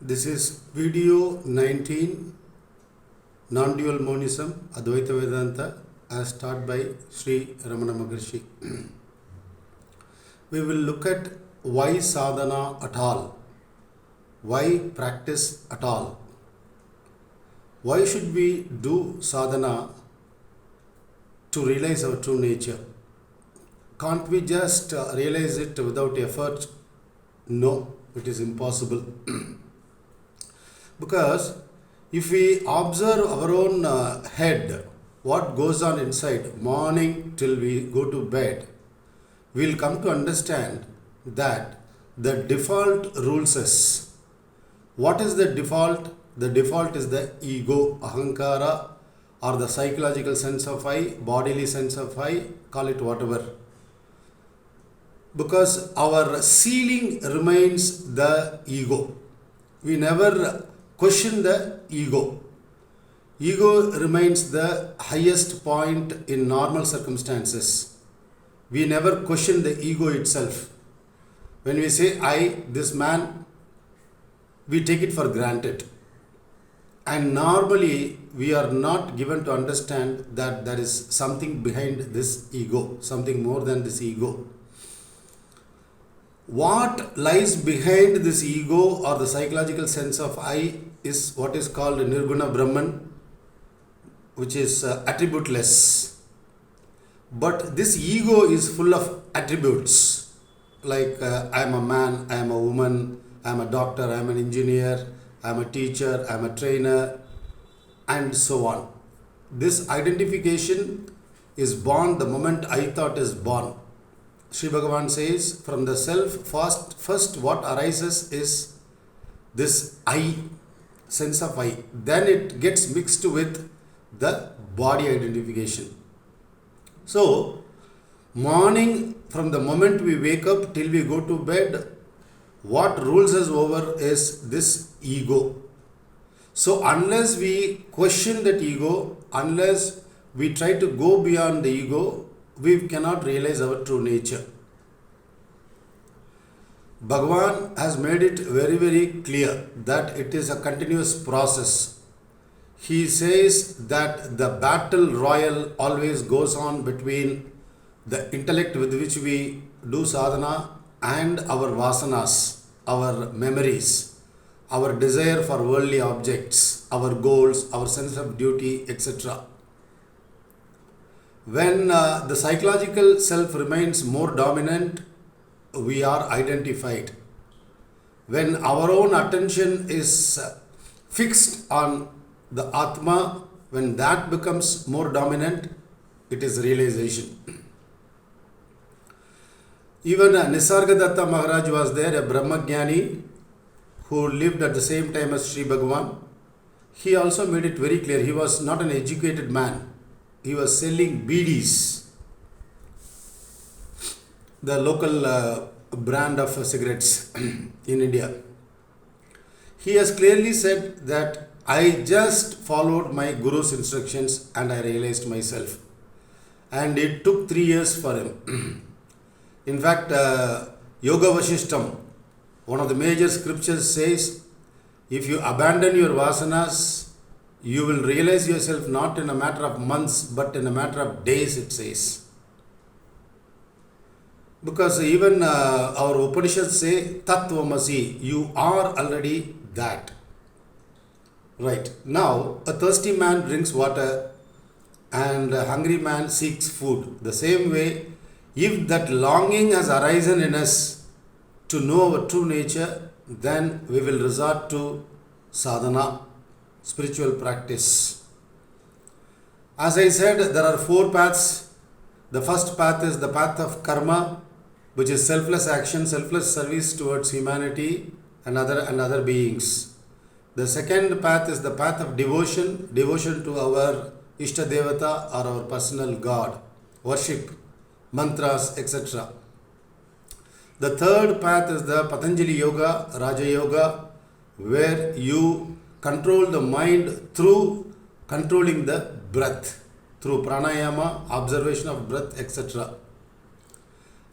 This is video 19, Non-Dual Monism, Advaita Vedanta, as taught by Sri Ramana Maharshi. We will look at why sadhana at all, why practice at all. Why should we do sadhana to realize our true nature? Can't we just realize it without effort? No, it is impossible. Because if we observe our own head, what goes on inside, morning till we go to bed, we'll come to understand that the default rules us. What is the default? The default is the ego, ahankara, or the psychological sense of I, bodily sense of I, call it whatever. Because our ceiling remains the ego. We never question the ego. Ego remains the highest point in normal circumstances. We never question the ego itself. When we say I, this man, we take it for granted. And normally we are not given to understand that there is something behind this ego, something more than this ego. What lies behind this ego or the psychological sense of I is what is called Nirguna Brahman, which is attributeless. But this ego is full of attributes, like I am a man, I am a woman, I am a doctor, I am an engineer, I am a teacher, I am a trainer, and so on. This identification is born the moment I thought is born. Sri Bhagavan says, from the self, first what arises is this I, sense of I. Then it gets mixed with the body identification. So, morning, from the moment we wake up till we go to bed, what rules us over is this ego. So, unless we question that ego, unless we try to go beyond the ego, we cannot realize our true nature. Bhagavan has made it very, very clear that it is a continuous process. He says that the battle royal always goes on between the intellect with which we do sadhana and our vasanas, our memories, our desire for worldly objects, our goals, our sense of duty, etc. When the psychological self remains more dominant, we are identified. When our own attention is fixed on the Atma, when that becomes more dominant, it is realization. Even Nisargadatta Maharaj was there, a Brahmagyani who lived at the same time as Sri Bhagavan. He also made it very clear, he was not an educated man. He was selling bidis, the local brand of cigarettes in India. He has clearly said that I just followed my Guru's instructions and I realized myself. And it took 3 years for him. In fact, Yoga Vasishtam, one of the major scriptures says, if you abandon your vasanas, you will realize yourself not in a matter of months, but in a matter of days, it says. Because even our Upanishads say, Tattvamasi, you are already that. Right. Now, a thirsty man drinks water and a hungry man seeks food. The same way, if that longing has arisen in us to know our true nature, then we will resort to sadhana, spiritual practice. As I said, there are 4 paths. The first path is the path of karma, which is selfless action, selfless service towards humanity and other beings. The second path is the path of devotion, devotion to our Ishta Devata or our personal God, worship, mantras, etc. The third path is the Patanjali Yoga, Raja Yoga, where you control the mind through controlling the breath, through pranayama, observation of breath, etc.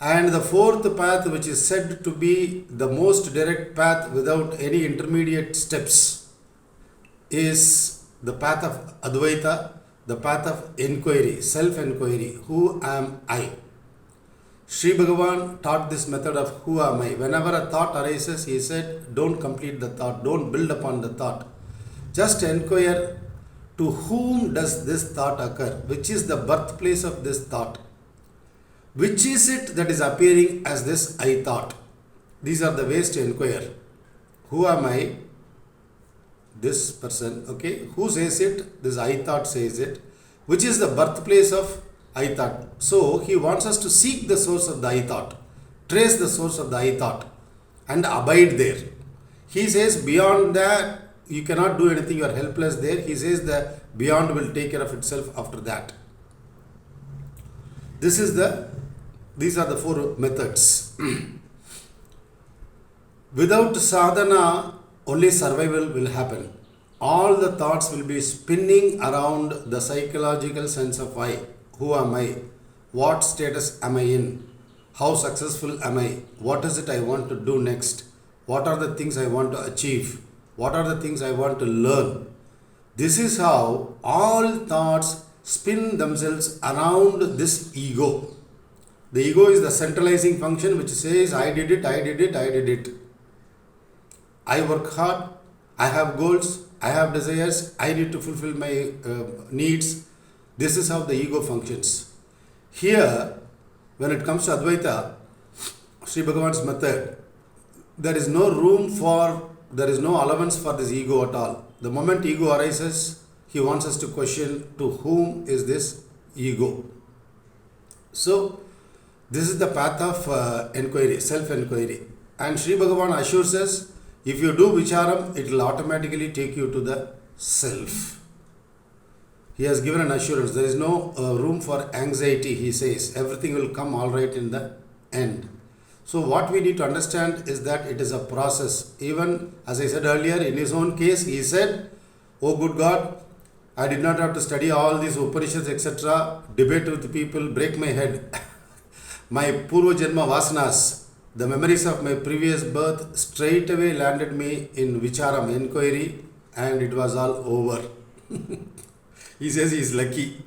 And the fourth path, which is said to be the most direct path without any intermediate steps, is the path of Advaita, the path of inquiry, self-inquiry. Who am I? Sri Bhagavan taught this method of who am I. Whenever a thought arises, he said, don't complete the thought, don't build upon the thought. Just inquire, to whom does this thought occur? Which is the birthplace of this thought? Which is it that is appearing as this I thought? These are the ways to inquire. Who am I? This person, okay. Who says it? This I thought says it. Which is the birthplace of I thought? So he wants us to seek the source of the I thought, trace the source of the I thought, and abide there. He says beyond that you cannot do anything, you are helpless there. He says the beyond will take care of itself after that. These are the four methods. Without sadhana, only survival will happen. All the thoughts will be spinning around the psychological sense of I. Who am I? What status am I in? How successful am I? What is it I want to do next? What are the things I want to achieve? What are the things I want to learn? This is how all thoughts spin themselves around this ego. The ego is the centralizing function which says, I did it, I did it, I did it. I work hard, I have goals, I have desires, I need to fulfill my needs. This is how the ego functions. Here, when it comes to Advaita, Sri Bhagavan's method, there is no allowance for this ego at all. The moment ego arises, he wants us to question to whom is this ego. So, this is the path of inquiry, self-inquiry. And Sri Bhagavan assures us, if you do vicharam, it will automatically take you to the self. He has given an assurance. There is no room for anxiety, he says. Everything will come all right in the end. So what we need to understand is that it is a process. Even as I said earlier, in his own case, he said, oh good God, I did not have to study all these Upanishads, etc., debate with people, break my head. My Purva Janma Vasanas, the memories of my previous birth, straight away landed me in Vicharam, inquiry, and it was all over. He says he is lucky.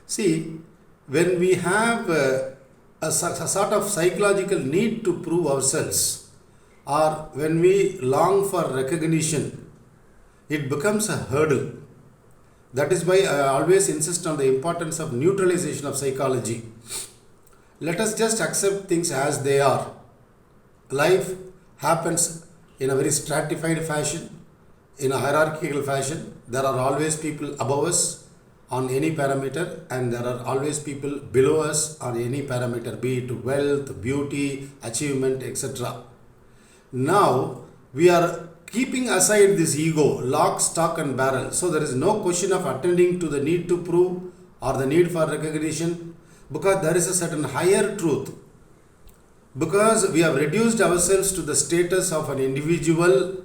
See, when we have a sort of psychological need to prove ourselves, or when we long for recognition, it becomes a hurdle. That is why I always insist on the importance of neutralization of psychology. Let us just accept things as they are. Life happens in a very stratified fashion, in a hierarchical fashion. There are always people above us on any parameter, and there are always people below us on any parameter, be it wealth, beauty, achievement, etc. Now, we are keeping aside this ego, lock, stock and barrel. So, there is no question of attending to the need to prove or the need for recognition, because there is a certain higher truth. Because we have reduced ourselves to the status of an individual,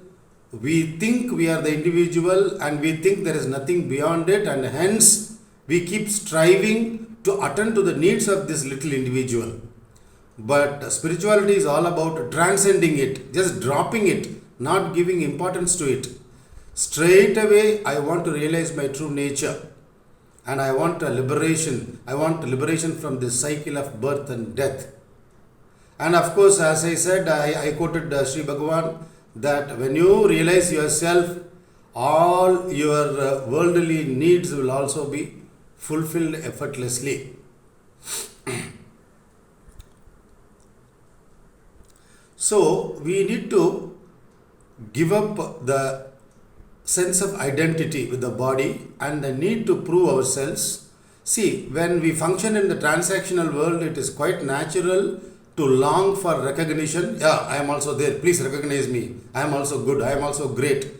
we think we are the individual and we think there is nothing beyond it, and hence we keep striving to attend to the needs of this little individual. But spirituality is all about transcending it, just dropping it, not giving importance to it. Straight away, I want to realize my true nature, and I want a liberation. I want liberation from this cycle of birth and death. And of course, as I said, I quoted Sri Bhagavan, that when you realize yourself, all your worldly needs will also be fulfilled effortlessly. So, we need to give up the sense of identity with the body and the need to prove ourselves. See, when we function in the transactional world, it is quite natural to long for recognition. Yeah, I am also there. Please recognize me. I am also good. I am also great.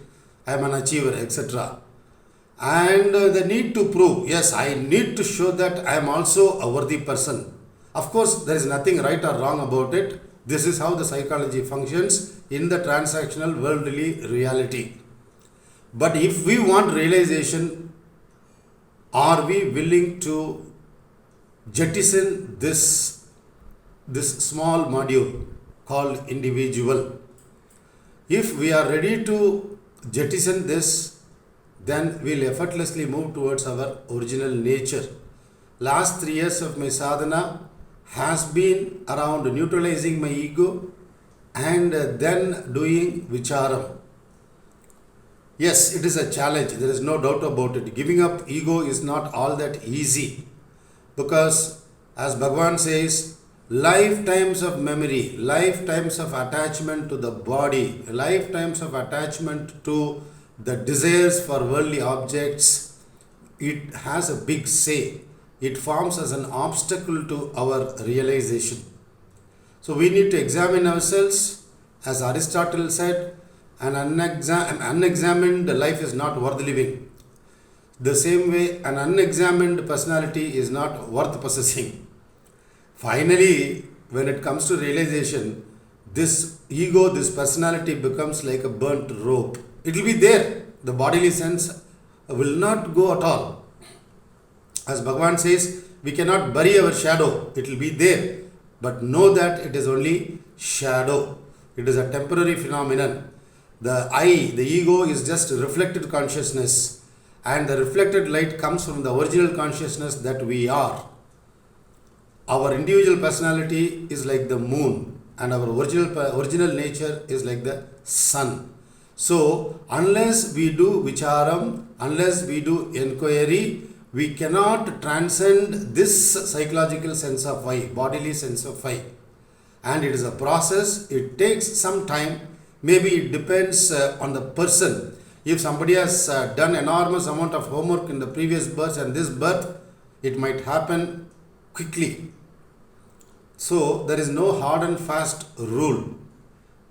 I am an achiever, etc. And the need to prove. Yes, I need to show that I am also a worthy person. Of course, there is nothing right or wrong about it. This is how the psychology functions in the transactional worldly reality. But if we want realization, are we willing to jettison this small module called individual. If we are ready to jettison this, then we'll effortlessly move towards our original nature. Last 3 years of my sadhana has been around neutralizing my ego and then doing vicharam. Yes, it is a challenge, there is no doubt about it. Giving up ego is not all that easy, because as Bhagavan says, lifetimes of memory, lifetimes of attachment to the body, lifetimes of attachment to the desires for worldly objects, it has a big say. It forms as an obstacle to our realization. So we need to examine ourselves. As Aristotle said, an unexamined life is not worth living. The same way, an unexamined personality is not worth possessing. Finally, when it comes to realization, this ego, this personality becomes like a burnt rope. It will be there. The bodily sense will not go at all. As Bhagavan says, we cannot bury our shadow. It will be there. But know that it is only shadow. It is a temporary phenomenon. The I, the ego, is just reflected consciousness. And the reflected light comes from the original consciousness that we are. Our individual personality is like the moon, and our original nature is like the sun. So, unless we do vicharam, unless we do inquiry, we cannot transcend this psychological sense of I, bodily sense of I. And it is a process, it takes some time. Maybe it depends on the person. If somebody has done enormous amount of homework in the previous birth and this birth, it might happen quickly. So there is no hard and fast rule.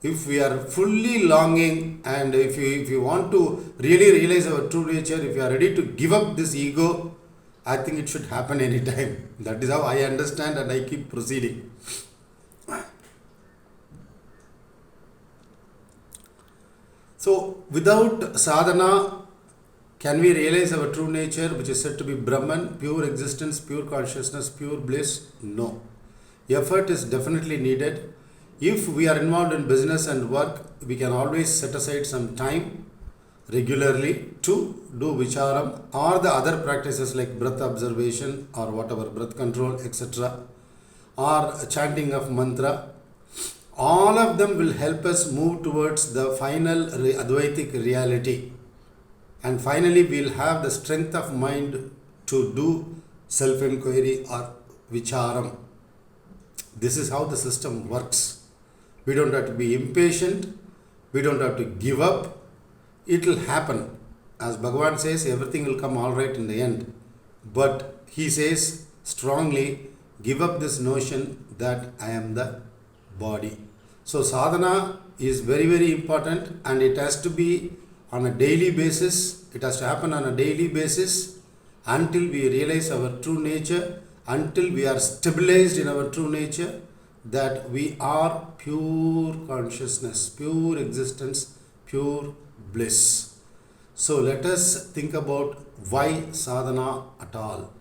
If we are fully longing, and if you want to really realize our true nature, if you are ready to give up this ego, I think it should happen anytime. That is how I understand, and I keep proceeding. So without sadhana, can we realize our true nature, which is said to be Brahman, pure existence, pure consciousness, pure bliss? No. Effort is definitely needed. If we are involved in business and work, we can always set aside some time regularly to do vicharam or the other practices like breath observation or whatever, breath control, etc., or chanting of mantra. All of them will help us move towards the final Advaitic reality. And finally, we will have the strength of mind to do self-inquiry or vicharam. This is how the system works. We don't have to be impatient. We don't have to give up. It will happen. As Bhagavan says, everything will come all right in the end. But he says strongly, give up this notion that I am the body. So sadhana is very, very important, and it has to be on a daily basis. It has to happen on a daily basis until we realize our true nature, until we are stabilized in our true nature, that we are pure consciousness, pure existence, pure bliss. So let us think about why sadhana at all.